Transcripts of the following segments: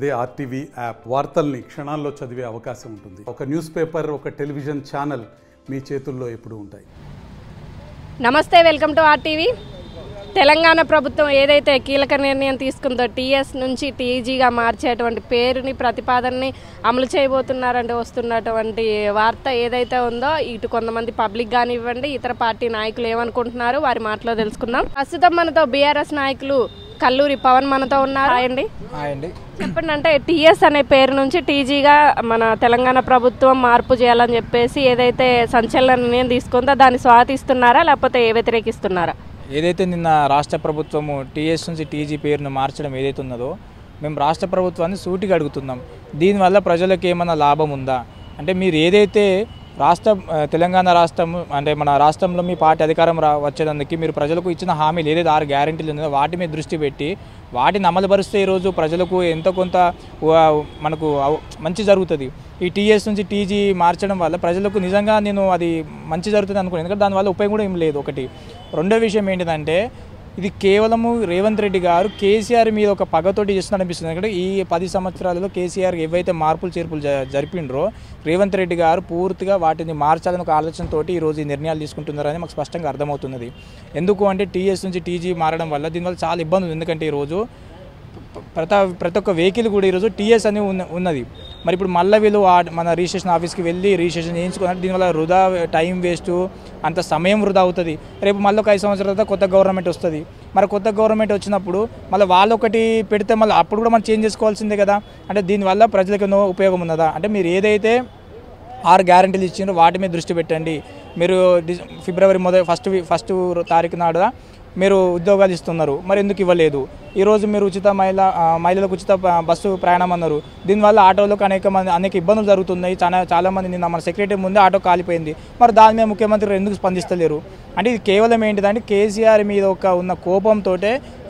అదే RTV app వార్తల్ని క్షణాల్లో చదివే అవకాశం ఉంటుంది. ఒక న్యూస్ పేపర్, ఒక టెలివిజన్ ఛానల్ మీ చేతుల్లో ఎప్పుడూ ఉంటాయి. నమస్తే, వెల్కమ్ టు ఆర్టీవీ. తెలంగాణ ప్రభుత్వం ఏదైతే కీలక నిర్ణయం తీసుకుందో టీఎస్ నుంచి టీజీగా మార్చేటువంటి పేరుని ప్రతిపాదనని అమలు చేయబోతున్నారంటే వస్తున్నటువంటి వార్త ఏదైతే ఉందో ఇటు కొంతమంది పబ్లిక్ కానివ్వండి, ఇతర పార్టీ నాయకులు ఏమనుకుంటున్నారు వారి మాటలో తెలుసుకుందాం. ప్రస్తుతం మనతో బీఆర్ఎస్ నాయకులు కల్లూరి పవన్ మనతో ఉన్నారు. అండి చెప్పండి, అంటే టీఎస్ అనే పేరు నుంచి టీజీగా మన తెలంగాణ ప్రభుత్వం మార్పు చేయాలని చెప్పేసి ఏదైతే సంచలన నిర్ణయం తీసుకుందో దాన్ని స్వాగతిస్తున్నారా లేకపోతే వ్యతిరేకిస్తున్నారా? ఏదైతే నిన్న రాష్ట్ర ప్రభుత్వము టీఎస్ నుంచి టీజీ పేరును మార్చడం ఏదైతే ఉన్నదో మేము రాష్ట్ర ప్రభుత్వాన్ని సూటిగా అడుగుతున్నాం. దీనివల్ల ప్రజలకు ఏమైనా లాభం ఉందా అంటే, మీరు ఏదైతే తెలంగాణ రాష్ట్రం అంటే మన రాష్ట్రంలో మీ పార్టీ అధికారం వచ్చేందుకు మీరు ప్రజలకు ఇచ్చిన హామీలు ఏదైతే 6 గ్యారెంటీలు ఉన్నాయో వాటి మీద దృష్టి పెట్టి వాటిని అమలుపరిస్తే ఈరోజు ప్రజలకు ఎంతో కొంత మనకు మంచి జరుగుతుంది. ఈ టీఎస్ నుంచి టీజీ మార్చడం వల్ల ప్రజలకు నిజంగా నేను అది మంచి జరుగుతుంది అనుకున్నాను, ఎందుకంటే దానివల్ల ఉపయోగం కూడా ఏం లేదు. ఒకటి. రెండో విషయం ఏంటిదంటే, ఇది కేవలము రేవంత్ రెడ్డి గారు కేసీఆర్ మీద ఒక పగతోటి చేస్తున్నట్టు అనిపిస్తుంది. ఎందుకంటే ఈ 10 సంవత్సరాలలో కేసీఆర్ ఏవైతే మార్పులు చేర్పులు జరిపిండ్రో రేవంత్ రెడ్డి గారు పూర్తిగా వాటిని మార్చాలని ఒక ఆలోచనతో ఈరోజు ఈ నిర్ణయాలు తీసుకుంటున్నారని మాకు స్పష్టంగా అర్థమవుతున్నది. ఎందుకు అంటే టీఎస్ నుంచి టీజీ మారడం వల్ల దీనివల్ల చాలా ఇబ్బంది ఉంది. ఎందుకంటే ఈరోజు ప్రతి ఒక్క వెహికల్ కూడా ఈరోజు టీఎస్ అని ఉన్నది. మరి ఇప్పుడు మళ్ళీ వీళ్ళు మన రిజిస్ట్రేషన్ ఆఫీస్కి వెళ్ళి రిజిస్ట్రేషన్ చేయించుకున్నారు. దీనివల్ల వృధా టైం వేస్ట్, అంత సమయం వృధా అవుతుంది. రేపు మళ్ళీ ఒక 5 సంవత్సరాల తర్వాత కొత్త గవర్నమెంట్ వస్తుంది. మరి కొత్త గవర్నమెంట్ వచ్చినప్పుడు మళ్ళీ వాళ్ళు ఒకటి పెడితే మళ్ళీ అప్పుడు కూడా మనం చేంజ్ చేసుకోవాల్సిందే కదా. అంటే దీనివల్ల ప్రజలకు ఎన్నో ఉపయోగం ఉన్నదా అంటే, మీరు ఏదైతే 6 గ్యారెంటీలు ఇచ్చిండ్రో వాటి మీద దృష్టి పెట్టండి. మీరు ఫిబ్రవరి ఫస్ట్ తారీఖు నాడు మీరు ఉద్యోగాలు ఇస్తున్నారు, మరి ఎందుకు ఇవ్వలేదు? ఈరోజు మీరు మహిళలకు ఉచిత బస్సు ప్రయాణం అన్నారు. దీనివల్ల ఆటోలకు అనేక ఇబ్బందులు జరుగుతున్నాయి. చాలామంది నిన్న మన సెక్రటరీ ముందే ఆటో కాలిపోయింది. మరి దాని మీద ముఖ్యమంత్రి ఎందుకు స్పందిస్తలేరు? అంటే ఇది కేవలం ఏంటిదంటే కేసీఆర్ మీద ఉన్న కోపంతో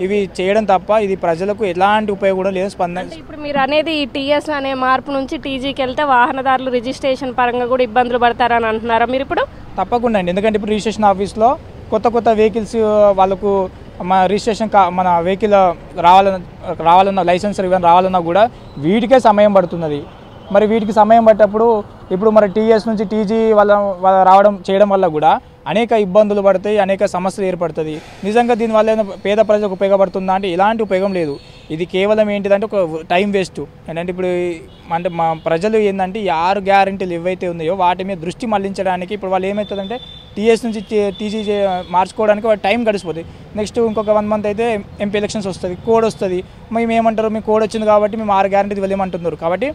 ఇవి చేయడం తప్ప ఇది ప్రజలకు ఎలాంటి ఉపయోగం లేదు. ఇప్పుడు మీరు అనేది ఈ టీఎస్ అనే మార్పు నుంచి టీజీకి వెళ్తే వాహనదారులు రిజిస్ట్రేషన్ పరంగా కూడా ఇబ్బందులు పడతారని అంటున్నారా మీరు ఇప్పుడు? తప్పకుండా అండి, ఎందుకంటే ఇప్పుడు రిజిస్ట్రేషన్ ఆఫీస్లో కొత్త వెహికల్స్ వాళ్ళకు మన రిజిస్ట్రేషన్ మన వెహికల్ రావాలన్నా లైసెన్స్ ఇవన్నీ రావాలన్నా కూడా వీటికే సమయం పడుతున్నది. మరి వీటికి సమయం పట్టేటప్పుడు ఇప్పుడు మరి టీఎస్ నుంచి టీజీ చేయడం వల్ల కూడా అనేక ఇబ్బందులు పడతాయి, అనేక సమస్యలు ఏర్పడుతుంది. నిజంగా దీనివల్ల పేద ప్రజలకు ఉపయోగపడుతుందా అంటే ఎలాంటి ఉపయోగం లేదు. ఇది కేవలం ఏంటిదంటే ఒక టైం వేస్ట్. ఏంటంటే ఇప్పుడు అంటే మా ప్రజలు ఏంటంటే ఈ 6 గ్యారెంటీలు ఏవైతే ఉన్నాయో వాటి మీద దృష్టి మళ్లించడానికి ఇప్పుడు వాళ్ళు ఏమవుతుందంటే టీఎస్ నుంచి టీజీ మార్చుకోవడానికి వాళ్ళ టైం గడిచిపోతుంది. నెక్స్ట్ ఇంకొక 1 మంత్ అయితే ఎంపీ ఎలక్షన్స్ వస్తుంది, కోడ్ వస్తుంది. మేము ఏమంటారు, మీ కోడ్ వచ్చింది కాబట్టి మేము 6 గ్యారెంటీలు వెళ్ళమంటున్నారు. కాబట్టి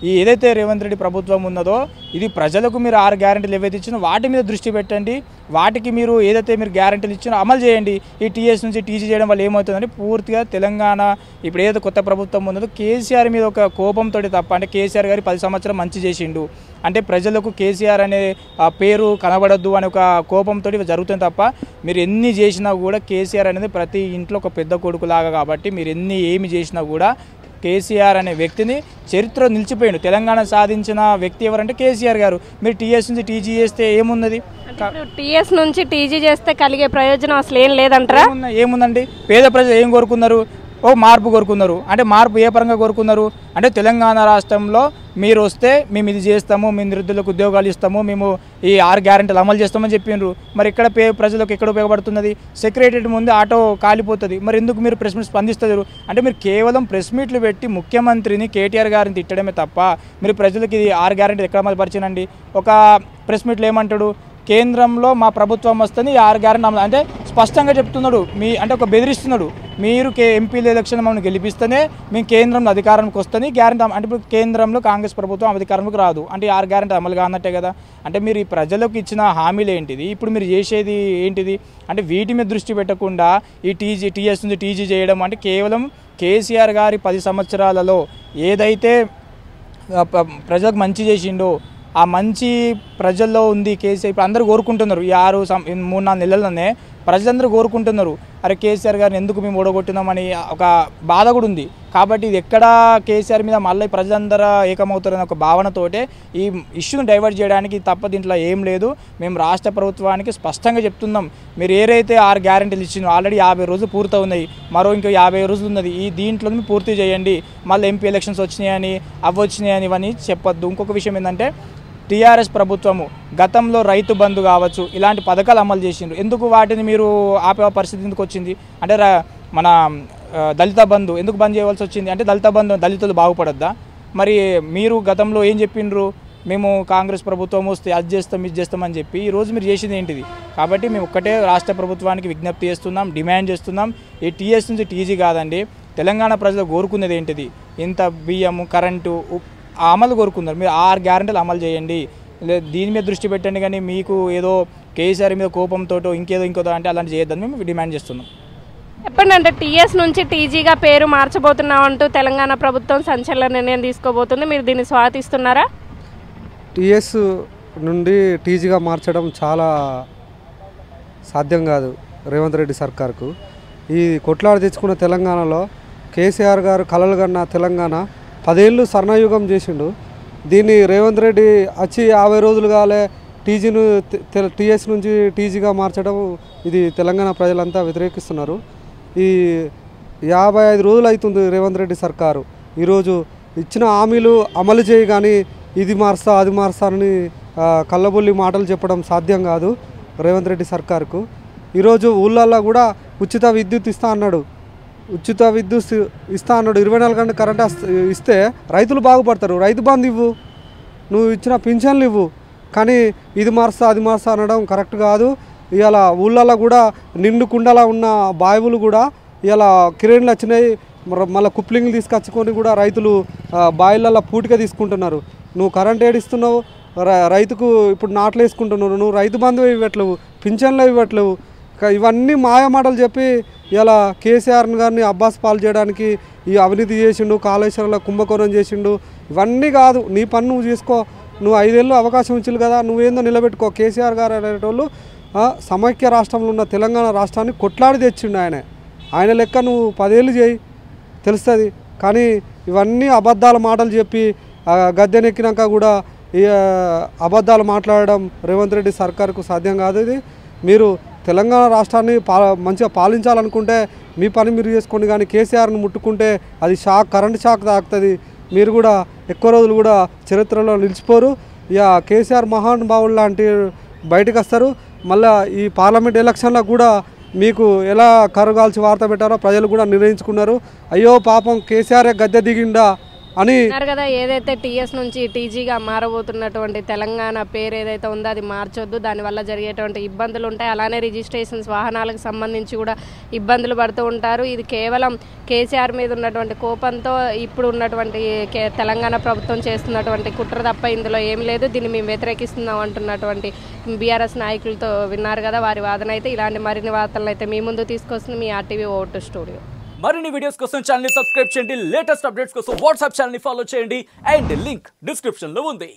ఈ ఏదైతే రేవంత్ రెడ్డి ప్రభుత్వం ఉన్నదో ఇది ప్రజలకు మీరు 6 గ్యారెంటీలు ఏవైతే ఇచ్చినో వాటి మీద దృష్టి పెట్టండి. వాటికి మీరు ఏదైతే మీరు గ్యారెంటీలు ఇచ్చినో అమలు చేయండి. ఈ టీఎస్ నుంచి టీజీ చేయడం వల్ల ఏమవుతుందంటే పూర్తిగా తెలంగాణ ఇప్పుడు ఏదైతే కొత్త ప్రభుత్వం ఉన్నదో కేసీఆర్ మీద ఒక కోపంతో తప్ప, అంటే కేసీఆర్ గారి 10 సంవత్సరాలు మంచి చేసిండు అంటే ప్రజలకు కేసీఆర్ అనే పేరు కనబడద్దు అనే ఒక కోపంతో జరుగుతుంది తప్ప, మీరు ఎన్ని చేసినా కూడా కేసీఆర్ అనేది ప్రతి ఇంట్లో ఒక పెద్ద కొడుకులాగా. కాబట్టి మీరు ఏమి చేసినా కూడా కేసీఆర్ అనే వ్యక్తిని చరిత్ర నిలిచిపోయిండు. తెలంగాణ సాధించిన వ్యక్తి ఎవరంటే కేసీఆర్ గారు. మీరు టీఎస్ నుంచి టీజీ చేస్తే ఏమున్నది? టీఎస్ నుంచి టీజీ చేస్తే కలిగే ప్రయోజనం అసలు ఏం లేదంటారా? ఏముందండి, పేద ప్రజలు ఏం కోరుకున్నారు? మార్పు కోరుకున్నారు. అంటే మార్పు ఏ పరంగా కోరుకున్నారు అంటే, తెలంగాణ రాష్ట్రంలో మీరు వస్తే మేము ఇది చేస్తాము, మేము నిరుద్యోగులకు ఉద్యోగాలు ఇస్తాము, మేము ఈ 6 గ్యారెంటీలు అమలు చేస్తామని చెప్పిండ్రు. మరి ఇక్కడ ప్రజలకు ఎక్కడ ఉపయోగపడుతున్నది? సెక్రటరీ ముందు ఆటో కాలిపోతుంది. మరి ఎందుకు మీరు ప్రెస్ మీట్ స్పందిస్తారు? అంటే మీరు కేవలం ప్రెస్ మీట్లు పెట్టి ముఖ్యమంత్రిని కేటీఆర్ గారిని తిట్టడమే తప్ప మీరు ప్రజలకు ఇది 6 గ్యారెంటీలు ఎక్కడ అమలు పరిచినండి? ఒక ప్రెస్ మీట్లు ఏమంటాడు, కేంద్రంలో మా ప్రభుత్వం వస్తుంది 6 గ్యారెంటీ అమలు అంటే స్పష్టంగా చెప్తున్నాడు. అంటే ఒక బెదిరిస్తున్నాడు, మీరు ఎంపీల ఎలక్షన్ మమ్మల్ని గెలిపిస్తేనే మేము కేంద్రంలో అధికారానికి వస్తుంది గ్యారెంటీ. అంటే ఇప్పుడు కేంద్రంలో కాంగ్రెస్ ప్రభుత్వం అధికారంలోకి రాదు అంటే 6 గ్యారెంటీ అమలు కానట్టే కదా. అంటే మీరు ఈ ప్రజలకు ఇచ్చిన హామీలు ఏంటిది, ఇప్పుడు మీరు చేసేది ఏంటిది అంటే వీటి మీద దృష్టి పెట్టకుండా ఈ టీఎస్ నుంచి టీజీ చేయడం అంటే కేవలం కేసీఆర్ గారి 10 సంవత్సరాలలో ఏదైతే ప్రజలకు మంచి చేసిండో ఆ మంచి ప్రజల్లో ఉంది కేసీఆర్. ఇప్పుడు అందరూ కోరుకుంటున్నారు, ఈ 3-4 నెలల్లోనే ప్రజలందరూ కోరుకుంటున్నారు అరే కేసీఆర్ గారిని ఎందుకు మేము ఓడగొట్టినామని ఒక బాధ కూడా ఉంది. కాబట్టి ఇది ఎక్కడ కేసీఆర్ మీద మళ్ళీ ప్రజలందరూ ఏకమవుతారనే ఒక భావనతోటే ఈ ఇష్యూని డైవర్ట్ చేయడానికి తప్ప దీంట్లో ఏం లేదు. మేము రాష్ట్ర ప్రభుత్వానికి స్పష్టంగా చెప్తున్నాం, మీరు ఏదైతే 6 గ్యారెంటీలు ఇచ్చినో ఆల్రెడీ 50 రోజులు పూర్తవున్నాయి, మరో ఇంకో 50 రోజులు ఉన్నది. ఈ దీంట్లో పూర్తి చేయండి. మళ్ళీ ఎంపీ ఎలక్షన్స్ వచ్చినాయని అవి వచ్చినాయని ఇవన్నీ చెప్పొద్దు. ఇంకొక విషయం ఏంటంటే టీఆర్ఎస్ ప్రభుత్వము గతంలో రైతు బంధు కావచ్చు ఇలాంటి పథకాలు అమలు చేసిండ్రు. ఎందుకు వాటిని మీరు ఆపే పరిస్థితి ఎందుకు వచ్చింది అంటే మన దళిత బంధు ఎందుకు బంద్ చేయవలసి వచ్చింది అంటే దళిత బంధు దళితులు బాగుపడద్దా? మరి మీరు గతంలో ఏం చెప్పిండ్రు, మేము కాంగ్రెస్ ప్రభుత్వం వస్తే అది చేస్తాం ఇది చేస్తామని చెప్పి ఈరోజు మీరు చేసింది ఏంటిది? కాబట్టి మేము ఒక్కటే రాష్ట్ర ప్రభుత్వానికి విజ్ఞప్తి చేస్తున్నాం, డిమాండ్ చేస్తున్నాం. ఈ టీఎస్ నుంచి టీజీ కాదండి, తెలంగాణ ప్రజలు కోరుకునేది ఏంటిది? ఇంత బియ్యము కరెంటు అమలు కోరుకున్నారు. మీరు 6 గ్యారెంటీలు అమలు చేయండి, దీని మీద దృష్టి పెట్టండి. కానీ మీకు ఏదో కేసీఆర్ మీద కోపంతో ఇంకోదో అంటే అలాంటి చేయొద్దని మేము డిమాండ్ చేస్తున్నాం. చెప్పండి, అంటే టీఎస్ నుంచి టీజీగా పేరు మార్చబోతున్నామంటూ తెలంగాణ ప్రభుత్వం సంచలన నిర్ణయం తీసుకోబోతుంది, మీరు దీన్ని స్వాగతిస్తున్నారా? టీఎస్ నుండి టీజీగా మార్చడం చాలా సాధ్యం కాదు రేవంత్ రెడ్డి సర్కార్కు. ఈ కొట్లాడి తెచ్చుకున్న తెలంగాణలో కేసీఆర్ గారు కలలు కన్న తెలంగాణ 10 ఏళ్ళు స్వర్ణయుగం చేసిండు. దీన్ని రేవంత్ రెడ్డి వచ్చి 50 రోజులు కాలే టీజీను టీఎస్ నుంచి టీజీగా మార్చడం ఇది తెలంగాణ ప్రజలంతా వ్యతిరేకిస్తున్నారు. ఈ 55 రోజులు అవుతుంది రేవంత్ రెడ్డి సర్కారు. ఈరోజు ఇచ్చిన హామీలు అమలు చేయి కానీ ఇది మార్స్తా అది మార్స్తా అని కళ్ళబొల్లి మాటలు చెప్పడం సాధ్యం కాదు రేవంత్ రెడ్డి సర్కారుకు. ఈరోజు ఊళ్ళల్లో కూడా ఉచిత విద్యుత్ ఇస్తా అన్నాడు, ఉచిత విద్యుత్ ఇస్తా అన్నాడు. 24 గంటల కరెంట్ ఇస్తే రైతులు బాగుపడతారు. రైతు బంధు ఇవ్వు, నువ్వు ఇచ్చిన పింఛన్లు ఇవ్వు, కానీ ఇది మార్స్తా అది మార్స్తా అనడం కరెక్ట్ కాదు. ఇవాళ ఊళ్ళల్లో కూడా నిండు కుండలా ఉన్న బావులు కూడా ఇవాళ కిరేన్లు వచ్చినాయి, మళ్ళీ కుప్లింగ్లు తీసుకొచ్చుకొని కూడా రైతులు బావిలలో పూటిగా తీసుకుంటున్నారు. నువ్వు కరెంట్ ఏడిస్తున్నావు, రైతుకు ఇప్పుడు నాట్లు వేసుకుంటున్నారు, నువ్వు రైతు బంధు ఇవ్వట్లేవు, పింఛన్లు ఇవ్వట్లేవు. ఇవన్నీ మాయమాటలు చెప్పి ఇలా కేసీఆర్ గారిని అబ్బాస్ పాలు చేయడానికి ఈ అవినీతి చేసిండు, కాళేశ్వరంలో కుంభకోణం చేసిండు. ఇవన్నీ కాదు, నీ పని నువ్వు చేసుకో. నువ్వు 5 ఏళ్ళు అవకాశం ఇచ్చింది కదా, నువ్వేందో నిలబెట్టుకో. కేసీఆర్ గారు అనేటోళ్ళు సమైక్య రాష్ట్రంలో ఉన్న తెలంగాణ రాష్ట్రాన్ని కొట్లాడి తెచ్చిండు. ఆయన లెక్క నువ్వు 10 ఏళ్ళు చేయి, తెలుస్తుంది. కానీ ఇవన్నీ అబద్ధాల మాటలు చెప్పి గద్దెనెక్కినాక కూడా ఈ అబద్ధాలు మాట్లాడడం రేవంత్ రెడ్డి సర్కారుకు సాధ్యం కాదు. ఇది మీరు తెలంగాణ రాష్ట్రాన్ని మంచిగా పాలించాలనుకుంటే మీ పని మీరు చేసుకోండి, కానీ కేసీఆర్ని ముట్టుకుంటే అది కరెంట్ షాక్ తాకుతుంది. మీరు కూడా ఎక్కువ రోజులు కూడా చరిత్రలో నిలిచిపోరు. ఇక కేసీఆర్ మహానుభావులు లాంటి బయటకు వస్తారు. మళ్ళీ ఈ పార్లమెంట్ ఎలక్షన్లో కూడా మీకు ఎలా కరుగాల్చి వార్త పెట్టారో ప్రజలు కూడా నిర్ణయించుకున్నారు. అయ్యో పాపం కేసీఆర్ గద్దె దిగిండా అని కదా. ఏదైతే టీఎస్ నుంచి టీజీగా మారబోతున్నటువంటి తెలంగాణ పేరు ఏదైతే ఉందో అది మార్చొద్దు, దానివల్ల జరిగేటువంటి ఇబ్బందులు ఉంటాయి. అలానే రిజిస్ట్రేషన్స్ వాహనాలకు సంబంధించి కూడా ఇబ్బందులు పడుతూ ఉంటారు. ఇది కేవలం కేసీఆర్ మీద ఉన్నటువంటి కోపంతో ఇప్పుడు ఉన్నటువంటి తెలంగాణ ప్రభుత్వం చేస్తున్నటువంటి కుట్ర తప్ప ఇందులో ఏం లేదు. దీన్ని మేము వ్యతిరేకిస్తున్నాం అంటున్నటువంటి బీఆర్ఎస్ నాయకులతో విన్నారు కదా, వారి వాదన అయితే. ఇలాంటి మరిన్ని వార్తలను అయితే మీ ముందు తీసుకొస్తుంది మీ RTV ఓటు స్టూడియో. మరిన్ని వీడియోస్ కోసం ఛానల్ ని సబ్స్క్రైబ్ చేయండి, లేటెస్ట్ అప్డేట్స్ కోసం వాట్సాప్ ఛానల్ ని ఫాలో చేయండి అండ్ లింక్ డిస్క్రిప్షన్ లో ఉంది.